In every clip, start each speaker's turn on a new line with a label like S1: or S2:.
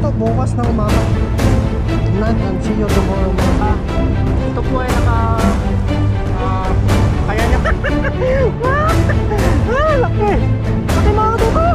S1: toto, bukas na umaga. Good night and see you tomorrow.
S2: Ito po ay kaya niya.
S1: Laki! Laki mga toto!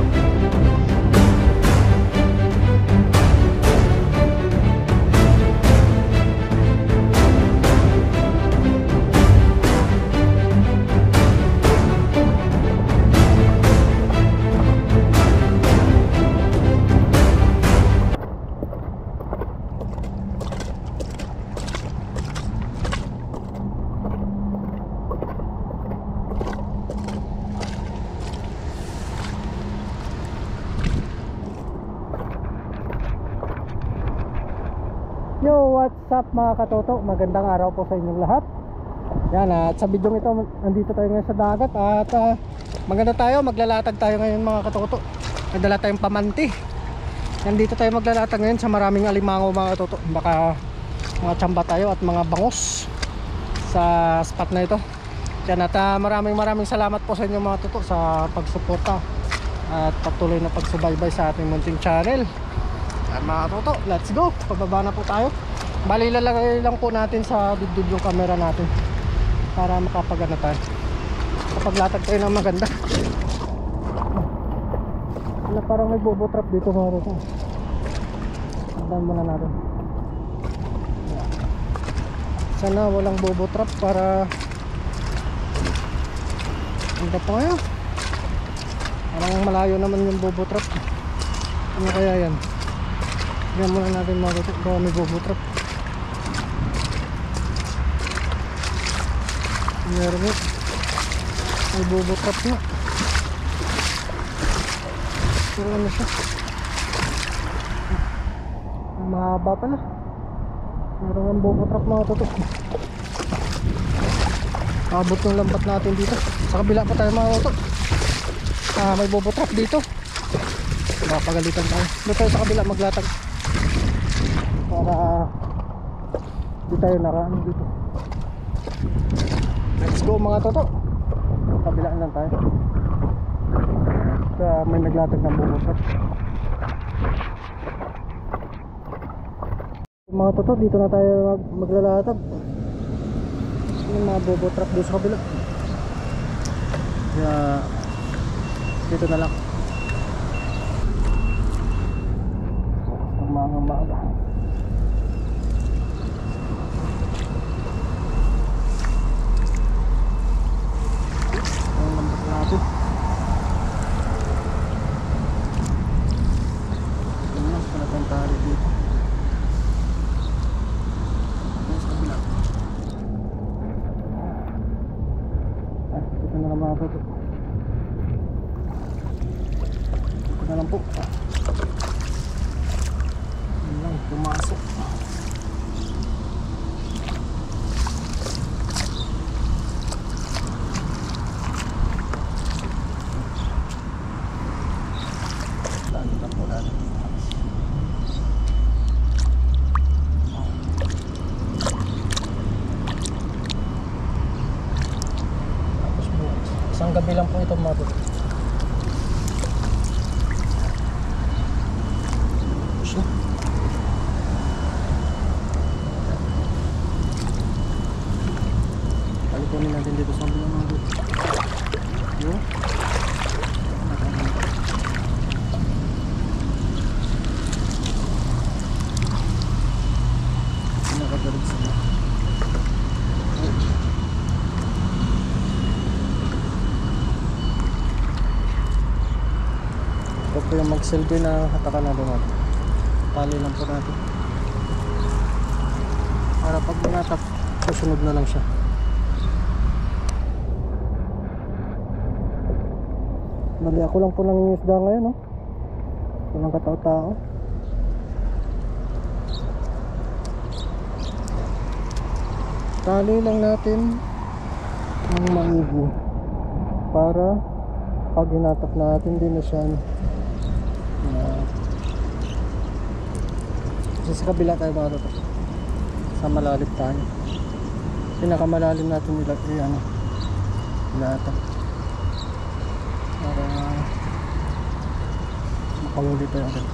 S1: Yo, what's up mga katoto? Magandang araw po sa inyong lahat. Yan, at sa video ito, andito tayo ngayon sa dagat. At maganda tayo, maglalatag tayo ngayon mga katoto. Nagdala tayong pamanti. Nandito tayo maglalatag ngayon sa maraming alimango mga katoto. Baka mga tsamba tayo at mga bangos sa spot na ito. Yan, at maraming salamat po sa inyo mga katoto sa pagsuporta at patuloy na pagsubaybay sa ating munting channel. Mga toto, let's go. Pababa na po tayo. Bali lalagay lang po natin sa dibdib yung camera natin para makapagana tayo, kapaglatag tayo ng maganda. Wala, parang may bobo trap dito mga toto. Tignan muna natin. Sana walang bobo trap para hindi pa ngayon. Parang malayo naman yung bobo trap. Ano kaya yan? Tignan muna natin mga toto, baka may bobo trap. Meron yun, may bobo trap nga. Pero ano siya, mahaba pala. Meron ang bobo trap mga toto. Abot yung lambat natin dito. Sa kabila pa tayo mga toto. May bobo trap dito. Mapagalitan tayo. Doon tayo sa kabila maglatag para di tayo naraan dito. Let's go mga toto. Kabilaan lang tayo. May naglatag ng bubusat. Mga toto, dito na tayo maglalatag. Yung mga bobo trap doon sa kabila. Kaya dito na lang. Mga maaga. Ang lambot natin. Ano lang pala tayong tari dito. Sa kabila. Dito na lang mga toto. Dito na lang po. Pumasok. Lantan po natin. Tapos po, isang gabi lang po ito mga toto. Kunin natin dito sa mga mga dito. Yun. Nakagalit sila. Ito po yung magsilbi na hatakan natin natin. Tali lang po natin. Para pag natap, susunod na lang siya. Bali ako lang po nangingisda ngayon, no? Walang katao-tao. Tali lang natin ng maigi para pag hinatap natin din na siya. Kasi sa kabila tayo mga toto. Sa malalim tayo. Pinakamalalim natin nila ano, hinatap. Para makahuli tayo agad.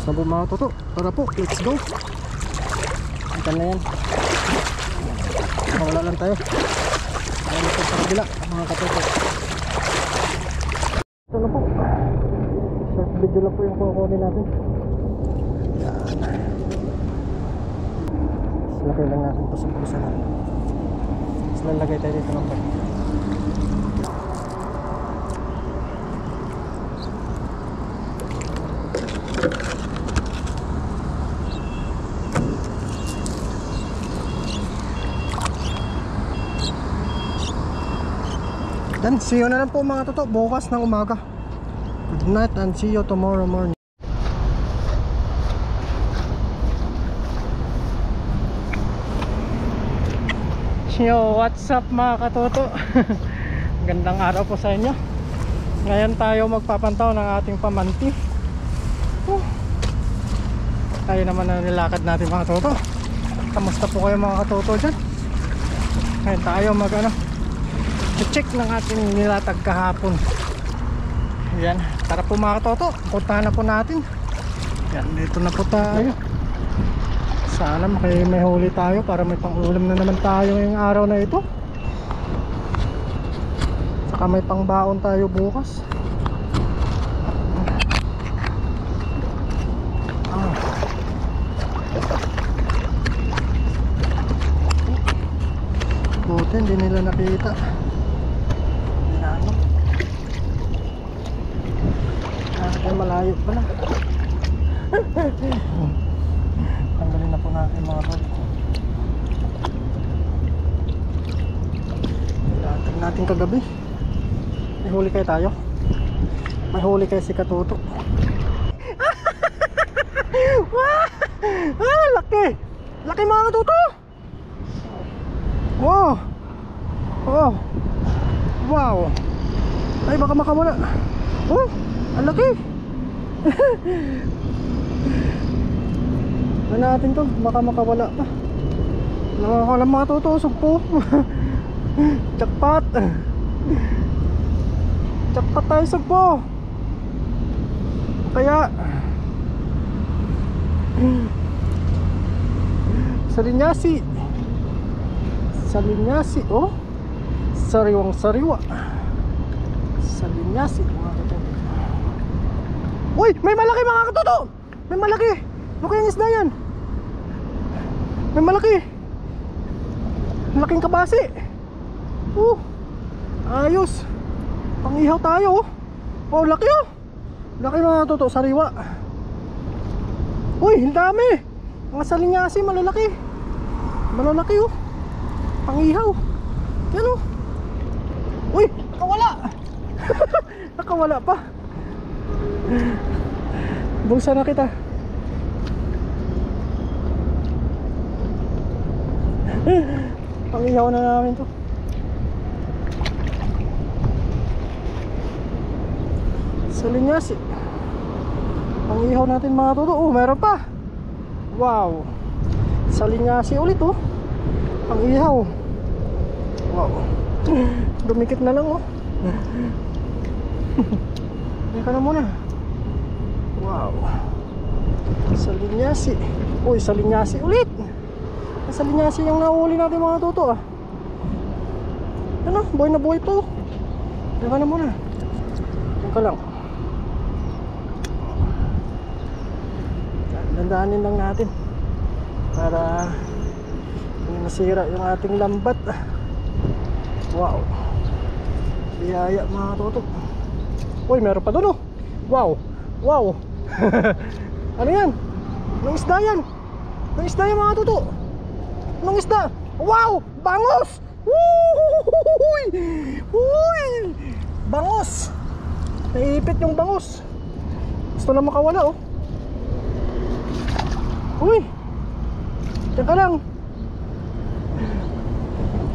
S1: na po mga toto. Tara po, let's go. Ikan na yan. Wala lang tayo. Ayan ito sa kabila mga katoto. Ito na po. Short video lang po yung kukunin natin. Yan. Lagay lang natin ito sa bulsa natin. Tapos lalagay tayo dito ng bag. Then see you na lang po mga toto bukas ng umaga. Good night and see you tomorrow morning. Yo, what's up mga katoto? Gandang araw po sa inyo. Ngayon tayo magpapantaw ng ating pamanti. Tayo naman na nilakad natin mga katoto. Kamusta po kayo mga katoto dyan? Ngayon tayo check ng ating nilatag kahapon. Yan, tara po mga katoto, puntahan na po natin. Yan, dito na po tayo. Sana may huli tayo para may pang-ulam na naman tayo ngayong araw na ito. Saka may pang-baon tayo bukas. Buti hindi nila nakita. Ay malayo pala. Tanggalin na po natin mga rod. Ilatag natin kagabi. May huli kayo tayo. May huli kayo si Katuto. Laki. Laki mga Katuto. Wow. Oh. Wow. Ay baka makawala. Oh, ang laki. Ano natin to, baka makawala pa. Nakakala mga tutusok po. Jackpot. Jackpot tayo sagpo. Kaya Salinyasi. Salinyasi, oh. Sariwang sariwa. Salinyasi mga katoto. Uy, may malaki mga katoto. May malaki. Ano kayang isda yan? May malaki. Malaking kabasi. Ayos. Pangihaw tayo. Oh, laki oh. Laki mga katoto, sariwa. Uy, ang dami. Mga salinyasi, malalaki. Malalaki oh. Pangihaw. Yan oh. Uy, nakawala. Nakawala pa. Bulsa na kita. Pangihaw na namin to. Salinyasi. Pangihaw natin mga toto. Oh, meron pa. Wow. Salinyasi ulit oh. Pangihaw. Wow. Dumikit na lang oh. Yan ka na muna. Wow. Salinyasi. Uy, salinyasi ulit. Salinyasi yung nahuli natin mga toto ah. Ano, buhay na buhay to. Yan ka na muna. Yan ka lang. Dandaanin lang natin para hindi masira yung ating lambat. Wow. Biyaya mga toto. Uy, meron pa doon oh. Wow. Wow. Ano yan? Anong isda yan? Anong isda yan mga toto? Anong isda? Wow! Bangos! Uy! Uy! Bangos! Naiipit yung bangos. Gusto na makawala oh. Uy! Diyan ka lang.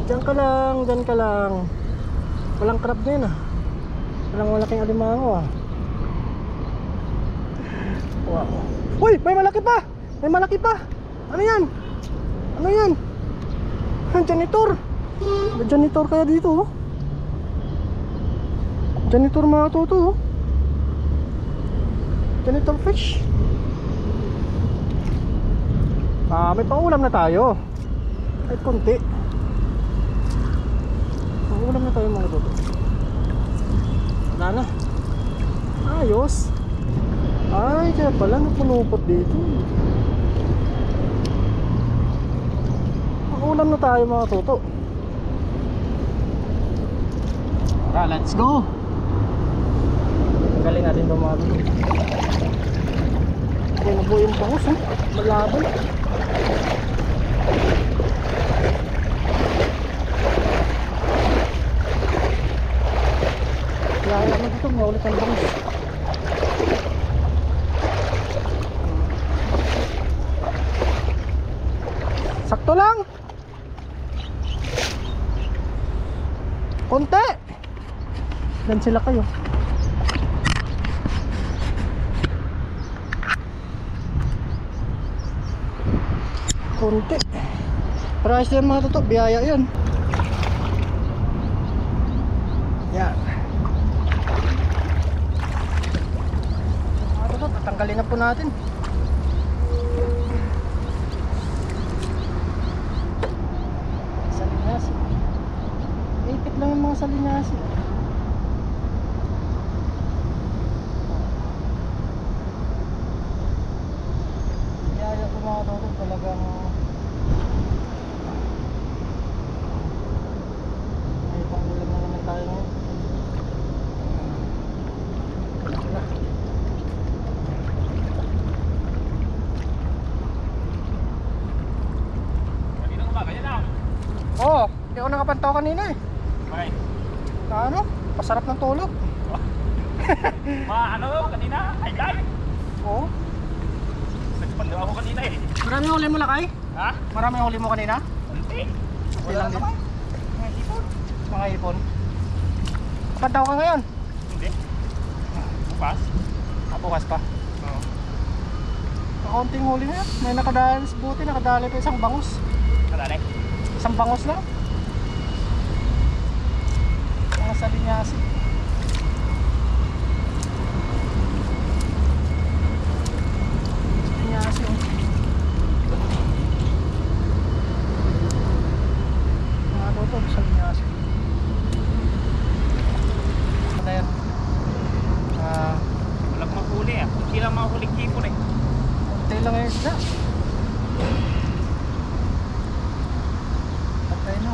S1: Diyan ka lang, diyan ka lang. Walang crab na yun ah. Walang malaking alimango ah. Wow. Uy! May malaki pa! May malaki pa! Ano yan? Ano yan? Janitor! May janitor kaya dito oh. Janitor mga toto oh. Janitor fish. May paulam na tayo. Kahit konti. Paulam na tayo mga toto. Wala na. Ayos. Ay, kaya pala napunupot dito. Paulam na tayo mga toto. Tara, let's go. Galing natin ito mga toto. Kaya nabuo yung bangus, malabay. Kaya mo dito, maulit ang bangus. Sakto lang. Konti. Dan sila kayo. Konti. Price yan mga toto, biyaya yan. Yan. Mga toto, tatanggalin na po natin. Salinyasi. Ipit lang yung mga salinyasi. Biyaya po mga toto, talagang may pangulam na naman tayo ngayon.
S3: Kanina umaga yan ah.
S1: Oo, hindi ako nakapantaw kanina eh.
S3: Okay.
S1: Ano? Pasarap ng tulog.
S3: Ano kanina? Highlight.
S1: Oo.
S3: Nagpando ako kanina eh.
S1: Marami huli mo lakay?
S3: Ha?
S1: Marami huli mo kanina?
S3: Hindi.
S1: Okay lang din.
S3: naman. Mga ipon.
S1: Mga ipon. Pantaw ka ngayon?
S3: Hindi. Bukas.
S1: Bukas pa.
S3: Oo.
S1: Kaunting huli na yan. May nakadali sa buti, nakadali pa isang bangus.
S3: Kadali.
S1: Isang bangus lang. Mga salinyasi. Salinyasi oh. Mga toto, salinyasi. Ano yan?
S3: Walang mahuli ah. Hindi lang mahuli kipon eh.
S1: Konti lang yung isda. Patay na.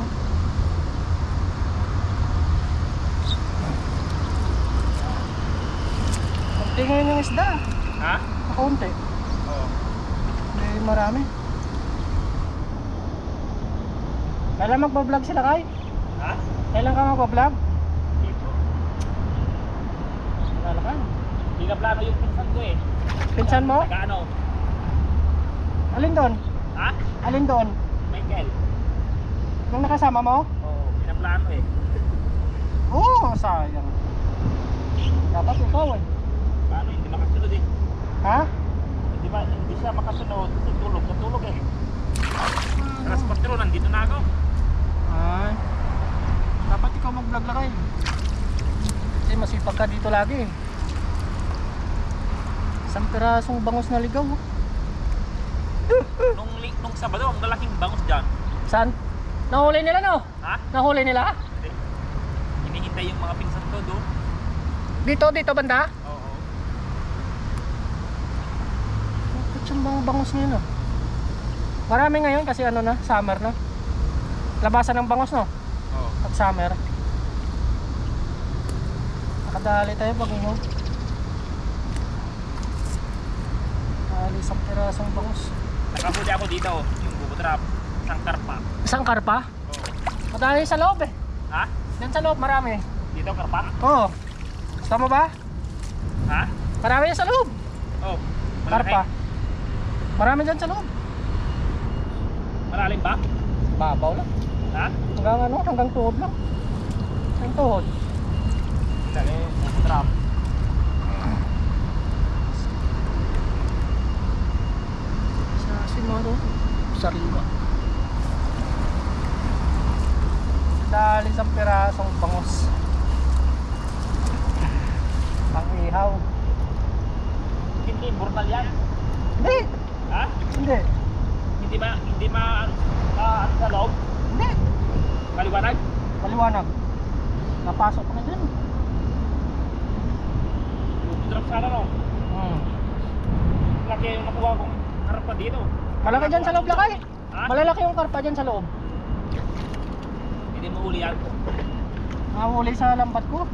S1: Konti ngayon yung isda.
S3: Ha?
S1: Kaunti.
S3: Oo.
S1: May marami. Kailan magpa-vlog sila kay?
S3: Ha?
S1: Kailan ka magpa-vlog?
S3: Kipon.
S1: Wala ka.
S3: Hindi na plano yung pinsan ko eh.
S1: Pinsan mo?
S3: Nag-ano?
S1: Alin doon?
S3: Ha?
S1: Alin doon?
S3: Michael.
S1: Nung nakasama mo?
S3: Oo. Hindi na plano eh.
S1: Oo, sayang. Dapat ikaw eh.
S3: Paano? Hindi makasunod eh.
S1: Ha?
S3: Hindi siya makasunod kasi tulog eh. Alas 4 nandito na ako.
S1: Ay. Dapat ikaw mag-vlog lang kayo. Kasi masipag ka dito lagi eh. Isang pirasong bangus na ligaw. Oh.
S3: Nung Sabado, ang lalaking bangus dyan.
S1: Saan? Nahuli nila no?
S3: Ha?
S1: Nahuli nila?
S3: Hindi. Hinihintay yung mga pinsan ko doon.
S1: Dito banda?
S3: Oo.
S1: Bakit yung mga bangus ngayon oh? Marami ngayon kasi ano na, summer na. Labasan ng bangus no?
S3: Oo.
S1: At summer. Nakadali tayo pag ihaw. Nakadali isang pirasong bangus.
S3: Nakahuli ako dito, yung bubutrap. Isang karpa.
S1: Isang karpa?
S3: Oo.
S1: Madali sa loob eh.
S3: Ha?
S1: Yan sa loob marami.
S3: Dito karpa?
S1: Oo. Gusto mo ba?
S3: Ha?
S1: Marami yan sa loob.
S3: Oo.
S1: Karpa. Marami dyan sa loob.
S3: Malalim ba?
S1: Babaw lang.
S3: Ha?
S1: Hanggang ano? Hanggang tuhod lang. Hanggang tuhod.
S3: Dali, bubutrap.
S1: Sa simaro. Sariwa. Dali isang pirasong bangus. Pang-ihaw.
S3: Hindi, brutal yan.
S1: Hindi.
S3: Ha?
S1: Hindi.
S3: hindi ano sa loob.
S1: Hindi.
S3: Kaliwanag.
S1: Maliwanag. Napasok ko na dyan.
S3: Drop sana no. Laki yung nakuha kong karpa dito.
S1: Malaki dyan sa loob lakay.
S3: Ha?
S1: Malalaki yung karpa dyan sa loob.
S3: Hindi mo uli yan.
S1: Nakahuli sa lambat ko.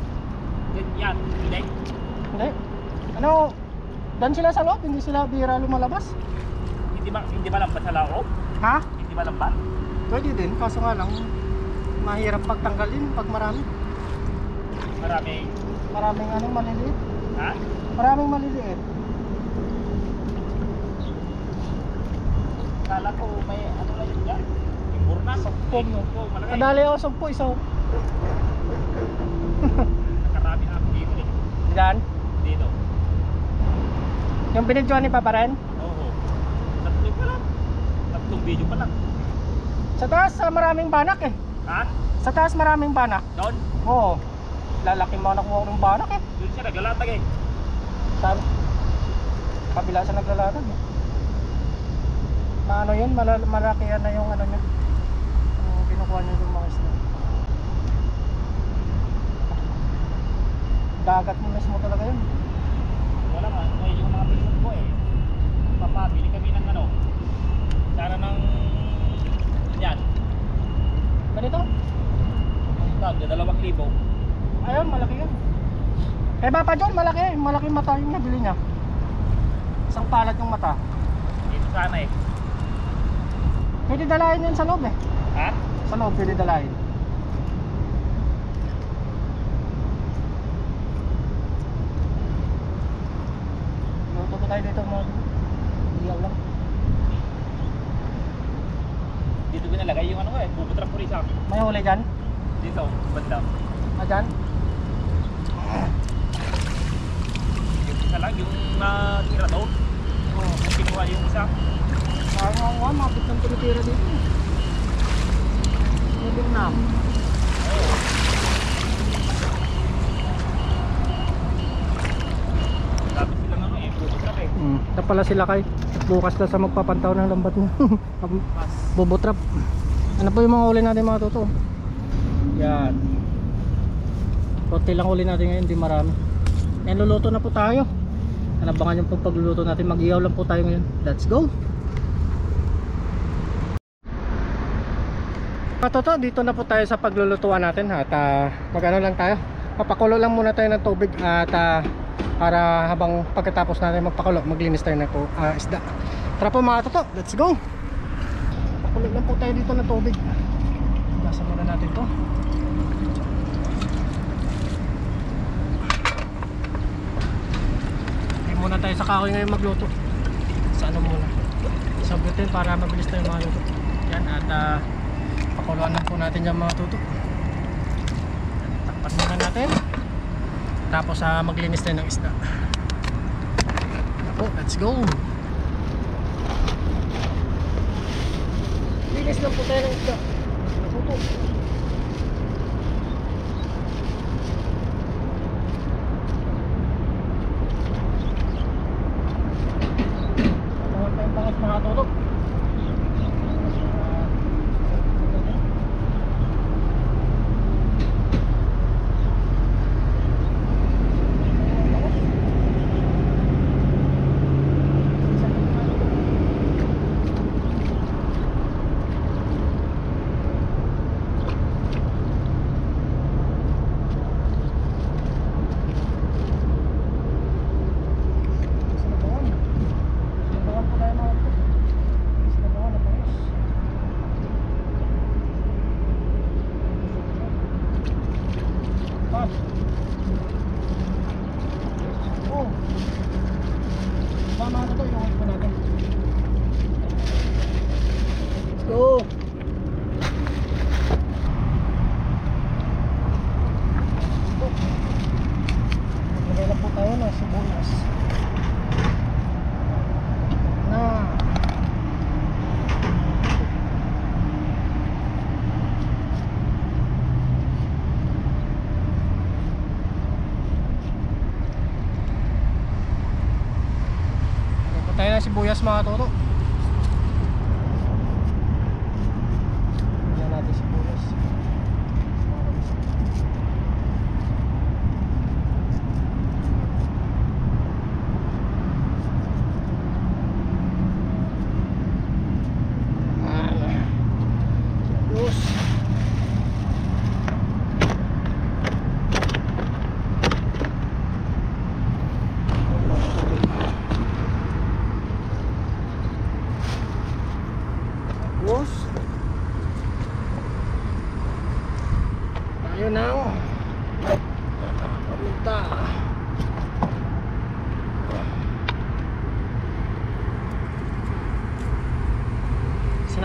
S3: Yan, hindi.
S1: Hindi. Ano? Dan sila sa loob, hindi sila bira lumalabas.
S3: Hindi ba lambat sa loob?
S1: Ha?
S3: Hindi ba lambat?
S1: Pwede din, kaso nga lang mahirap pagtanggalin pag marami. Maraming ano maliliit.
S3: Ha?
S1: Maraming maliliit.
S3: Kala ko may ano lang yun dyan. Yung burnas.
S1: Sugpog, no?
S3: Malaki.
S1: Nadali ako sa po isaw.
S3: Nakarami na ako dito eh.
S1: Diyan.
S3: Dito.
S1: Yung binidyoan ni Papa rin.
S3: Oo. Tatlong pa lang. Tatlong video pa lang.
S1: Sa taas maraming banak eh.
S3: Ha?
S1: Sa taas maraming banak.
S3: Doon?
S1: Oo. Lalaki mo nakuha ng banak eh.
S3: Doon siya naglalatag eh.
S1: Saan? Kabila siya naglalatag eh. Paano yun? Malaki yan na yung ano nyo. Yung kinukuha nyo yung mga isla. Dagat mo mismo talaga yun.
S3: Wala nga. May yung mga pinsan ko eh. Papabili kami ng ano. Sana ng... Yan.
S1: Ganito?
S3: Tawag na 2,000.
S1: Ayun, malaki yun. Kay Papa John, malaki. Malaking mata yung nabili niya. Isang palat yung mata.
S3: Dito sana eh.
S1: Pwede dalahin yun sa loob eh.
S3: Ha?
S1: Sa loob pwede dalahin. Luto ko tayo dito mga iyaw lang.
S3: Dito binalagay yung ano eh. Bubutrap ko rin sa akin.
S1: May huli dyan?
S3: Dito. Banda.
S1: Ah, dyan?
S3: Yung isa lang. Yung tira doon. Yung kinuha yung isa.
S1: Parang nga, mabit ng tinitira dito. Yung nam.
S3: Dapat silang ano eh. Bubutrap eh.
S1: Ito pala sila kay. Bukas na sa magpapantaw ng lambat niya. Bubutrap. Ano po yung mga huli natin mga toto? Yan. Konti lang huli natin ngayon, hindi marami. Yan, luluto na po tayo. Anabangan yung pagluluto natin. Mag-iyaw lang po tayo ngayon. Let's go! Mga toto, dito na po tayo sa paglulutuan natin. At mag-ano lang tayo. Papakulo lang muna tayo ng tubig. At para habang pagkatapos natin magpakulo, maglinis tayo ng isda. Tara po mga toto, let's go! Pakulo lang po tayo dito ng tubig. Nasa muna natin to. Muna tayo sa kahoy ngayon magluto. Sa ano muna? Sa butane para mabilis tayo maluto. Yan at pakuluan lang po natin yung mga tuto. Takpan muna natin. Tapos maglinis tayo ng isda. Ako, let's go. Linis lang po tayo ng isda. Tuto. Mga tutok. Tayo na sibuyas mga toto.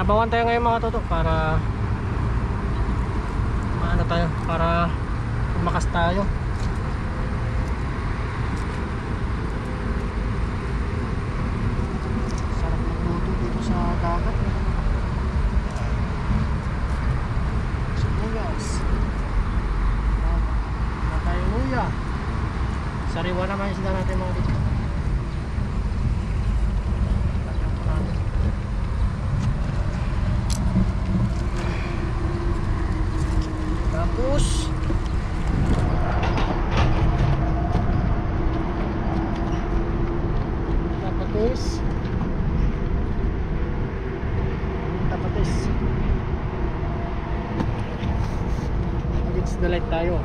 S1: Sinabawan tayo ngayon mga toto para maano tayo, para lumakas tayo. Sarap magluto dito sa dagat. Sibuyas. Tayo luya. Sariwa naman isda natin mga dito. Tapos tapatis against the light tayo.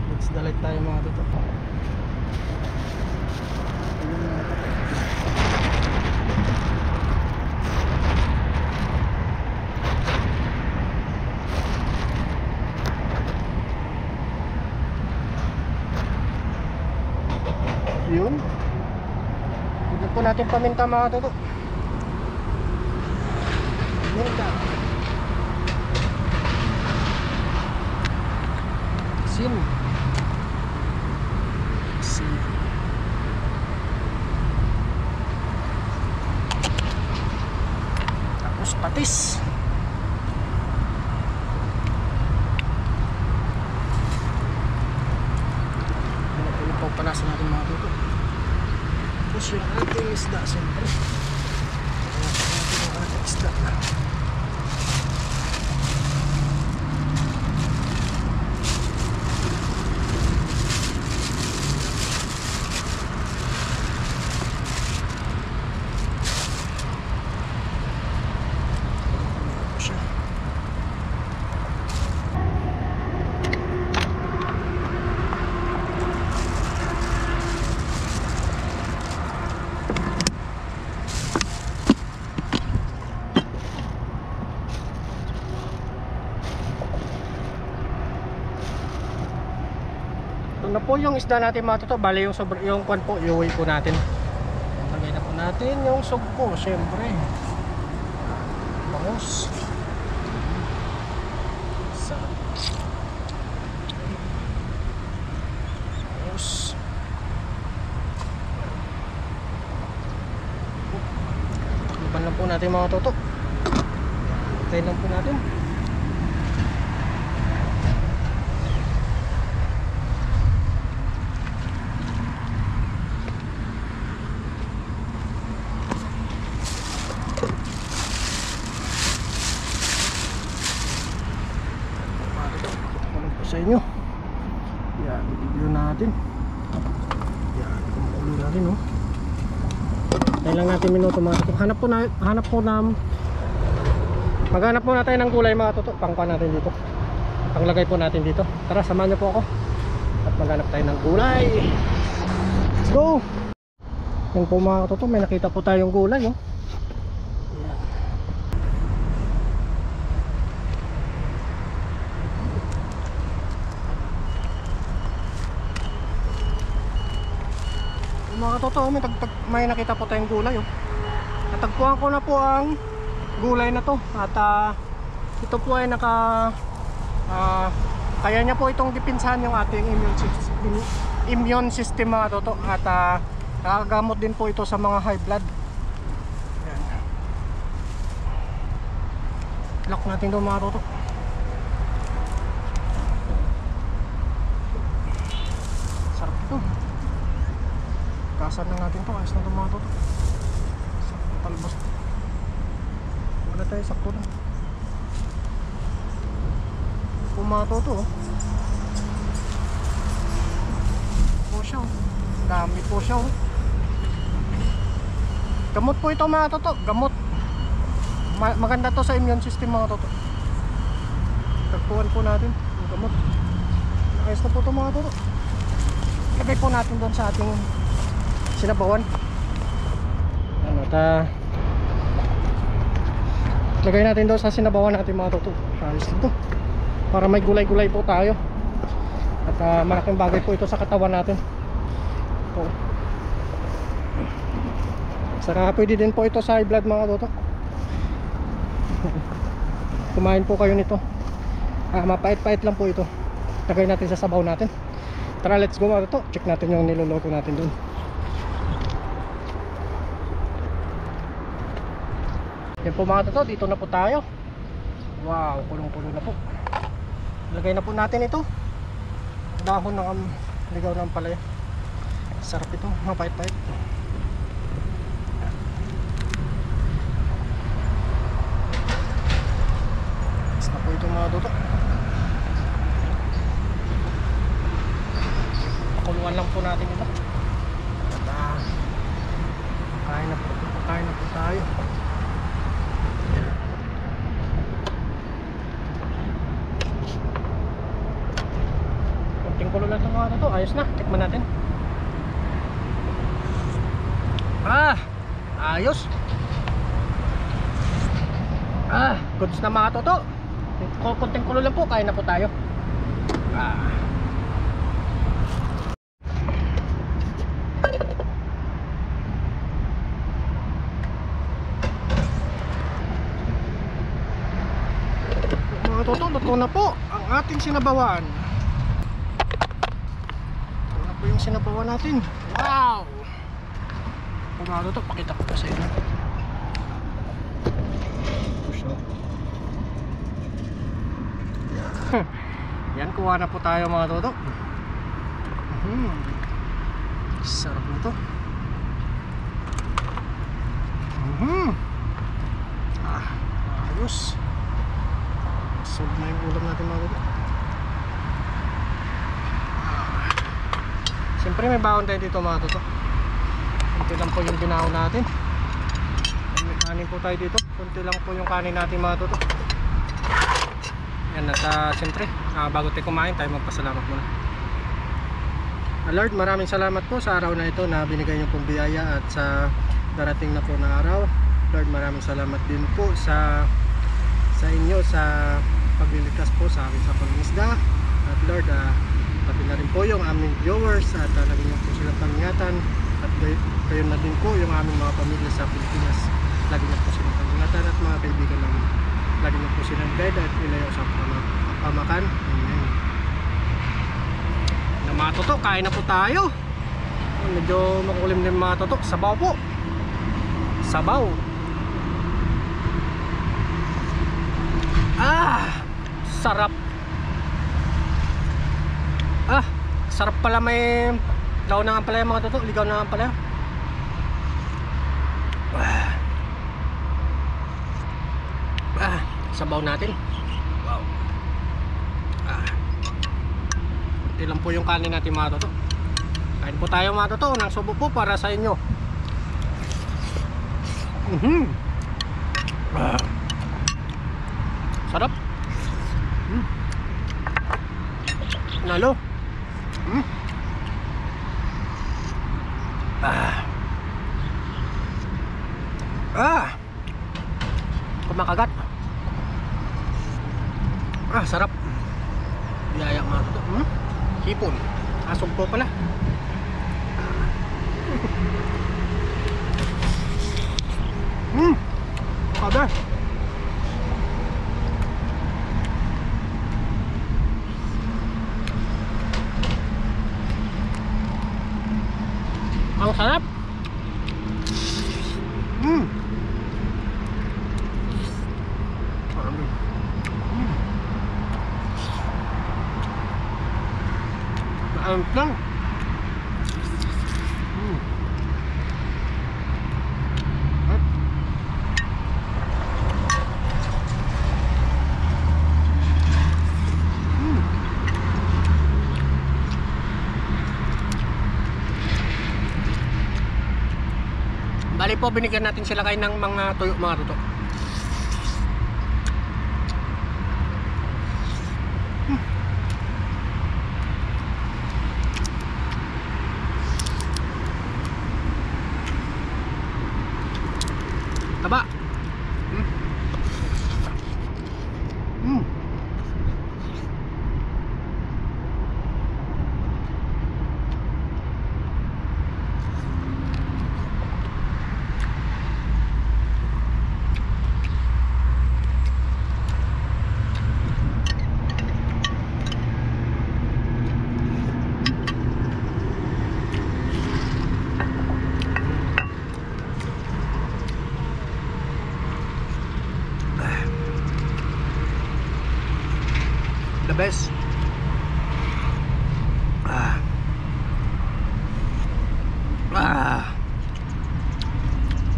S1: Against the light tayo mga dito. Yun. Bigyan po natin paminta mga toto. Paminta. Asin. Asin. Tapos patis. Panasan natin mga tuto. Tapos yung ating isda siyempre. Panasan natin yung ating isda. Na po yung isda natin mga toto, bali yung yung kwan po, iuwi po natin. Lagay na po natin yung sugpo, syempre. Bangus. Sarap. Bangus. Takliban lang po natin mga toto. Tayo lang po natin. Sa inyo. Yan, i-review natin. Yan, kumukulo natin, no. Tayo lang natin minuto mga toto. Maghanap po natin ng gulay mga toto. Pangpa natin dito. Panglagay po natin dito. Tara, samahan niyo po ako. At maghanap tayo ng gulay. Let's go! Yan po mga toto, may nakita po tayong gulay, no. Mga totoo, may nakita po tayong gulay, oh. Natagpuan ko na po ang gulay na to. At ito po ay kaya niya po itong dipinsahan yung ating immune system mga toto. At nakagamot din po ito sa mga high blood. Yan. Lock natin doon mga toto. Sarap ito. Kasan na natin to, ayos na ito mga toto. Talbos. Wala tayo, sakto na. Kung mga toto, oh. Po siya, oh. Dami po siya, oh. Gamot po ito mga toto, gamot. Maganda to sa immune system mga toto. Tagpuan po natin yung gamot. Ayos na po ito mga toto. Lagay po natin doon sa ating sinabawan. Ano, lagay natin doon sa sinabawan natin mga toto. Ayos ito. Para may gulay-gulay po tayo. At malaking bagay po ito sa katawan natin. Ito. Saka pwede din po ito sa high blood mga toto. Kumain po kayo nito. Mapait-pait lang po ito. Tagay natin sa sabaw natin. Tara, let's go mga toto. Check natin yung niluluto natin dun. Yan po mga toto, dito na po tayo. Wow, kulong-kulong na po. Lagay na po natin ito. Dahon ng ligaw ng palaya. Sarap ito, mapait-pait. Tapos na po ito mga toto. Pakuluan lang po natin ito. Kain na po tayo. Kunting kulo lang ito mga toto. Ayos na, tikman natin. Ayos. Goods na mga toto. Kunting kulo lang po, kain na po tayo. Mga toto, luto na po ang ating sinabawan. Ito na po yung sinabawan natin. Wow! Mga toto, pakita ko pa sa inyo. Yan, kuha na po tayo mga toto. Sarap nito. Ayos. Solve na yung ulam natin mga toto. Siyempre may baon tayo dito mga toto. Kunti lang po yung binaw natin. May kanin po tayo dito. Kunti lang po yung kanin natin mga toto. Yan, at siyempre bago tayo kumain tayo magpasalamat muna. Lord, maraming salamat po sa araw na ito na binigay niyo pong biyaya at sa darating na po na araw. Lord, maraming salamat din po sa inyo sa pagliligtas po sa akin sa pangingisda. At Lord, pati na rin po yung aming viewers at lagi niyo po silang pangingatan. At kayo na din po yung aming mga pamilya sa Pilipinas. Lagi niyo po silang pangingatan at mga kaibigan namin. Lagi niyo po silang guide at ilayo sa pamakan. Amen. Na mga toto, kain na po tayo. Medyo makulim din mga toto. Sabaw po. Sabaw. Sarap. Sarap pala, may daw na ang palaya mga toto. Ligaw na ang palaya. Sabaw natin. Wow. Ito lang po yung kanin natin mga toto. Kain po tayo mga toto ng subo po para sa inyo. Sarap. Nalo. Kumakagat. Sarap. Biyaya mga toto. Hipon. Asog po pala. Kada. Ang sarap. Ang lang. Bali po, binigyan natin sila kain ng mga tuyo mga toto. Taba. the best.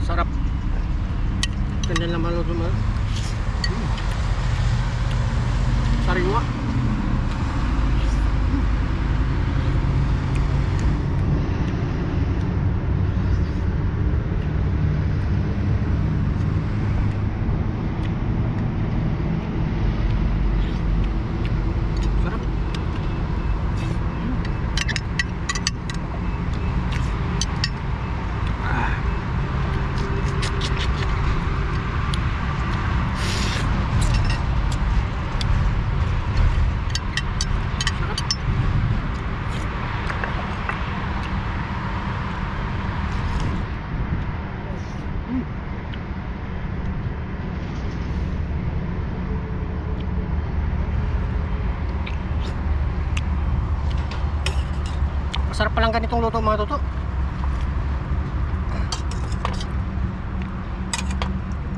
S1: Sarap. Ganda naman luto mo. Sariwa. Sarap. Masarap palang ganitong luto mga toto.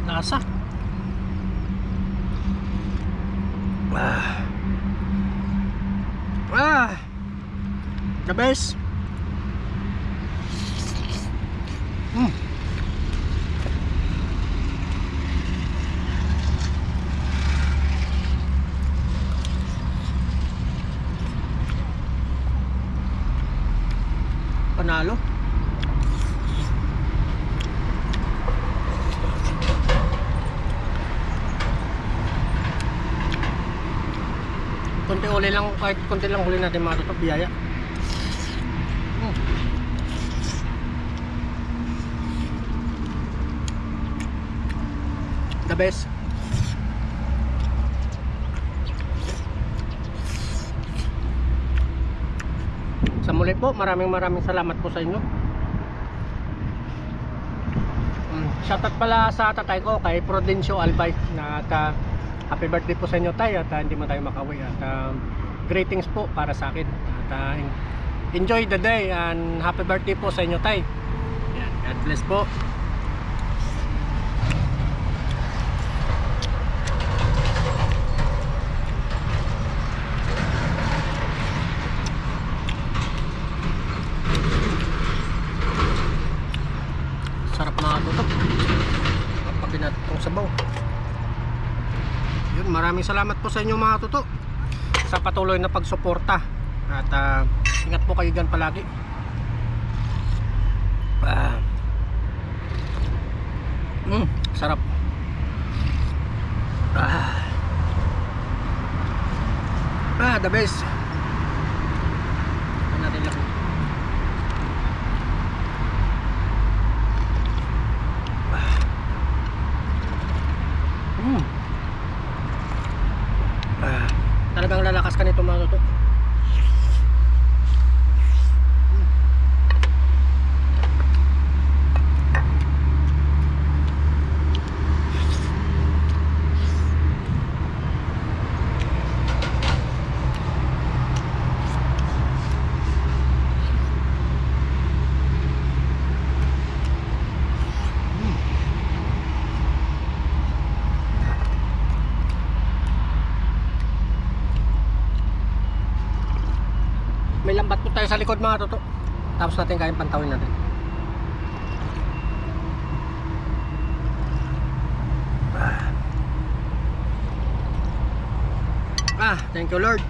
S1: Lasa. The best. Panalo. Konti uli lang, kahit konti lang huli natin mga toto, biyaya. The best. Sa muli po, maraming salamat po sa inyo. Shoutout pala sa tatay ko, kay Prudencio Albay, na happy birthday po sa inyo tay, at hindi mo tayo makauwi, at greetings po para sa akin, at enjoy the day and happy birthday po sa inyo tay. Yan, God bless po. Sarap mga tutok. Pagpapinat itong sabaw. Yun, maraming salamat po sa inyo mga tutok sa patuloy na pagsuporta. At ingat po kayo dyan palagi. Sarap. The best. Ito natin lang. Talagang lalakas ka nito mga toto. May lambat po tayo sa likod mga toto. Tapos natin kayang pantawin natin. Thank you Lord.